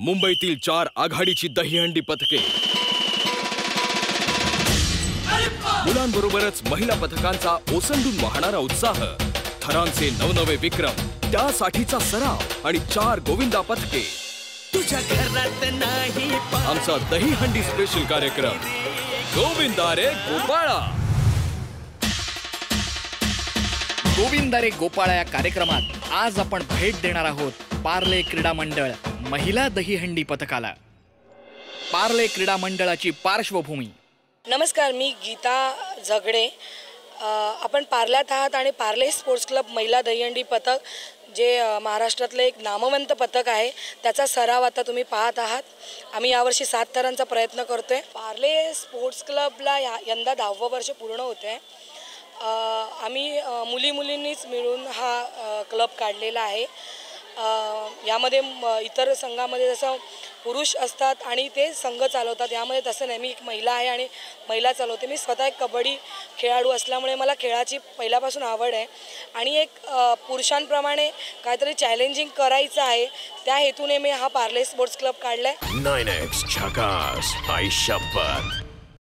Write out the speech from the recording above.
मुंबईतील 4 आघाडीची दहीहंडी पथके, मुलांबरोबरच महिला पथकांचा ओसंडून वाहणारा उत्साह, थरांचे नवनवे विक्रम, त्यासाठीचा सराव आणि 4 गोविंदा पथके. तुझ्या घरात नाही आमचा दहीहंडी स्पेशल कार्यक्रम गोविंदा रे गोपाळा. गोविंदा रे गोपाळा या कार्यक्रमात आज आपण भेट देणार आहोत पार्ले क्रीडा मंडळ महिला दहीहंडी पथकाला. पार्ले क्रीडा मंडळाची पार्श्वभूमी. नमस्कार, मी गीता झगडे. आपण पार्ल्यात आहात आणि पार्ले स्पोर्ट्स क्लब महिला दहीहंडी पथक जे महाराष्ट्रातलं एक नामवंत पथक आहे त्याचा सराव आता तुम्ही पाहत आहात. आम्ही यावर्षी 7 थरांचा प्रयत्न करतोय. पार्ले स्पोर्ट्स क्लबला यंदा 10वं वर्ष पूर्ण होते आहे. आम्ही मुलींनीच मिळून हा क्लब काढलेला आहे. यामध्ये इतर संघामध्ये जसं पुरुष असतात आणि ते संघ चालवतात, यामध्ये तसं नाही. मी एक महिला आहे आणि महिला चालवते. मी स्वतः एक कबड्डी खेळाडू असल्यामुळे मला खेळाची पहिल्यापासून आवड आहे आणि एक पुरुषांप्रमाणे काहीतरी चॅलेंजिंग करायचं आहे, त्या हेतूने मी हा पार्ले स्पोर्ट्स क्लब काढला आहे. 9X झकास, आई शपथ.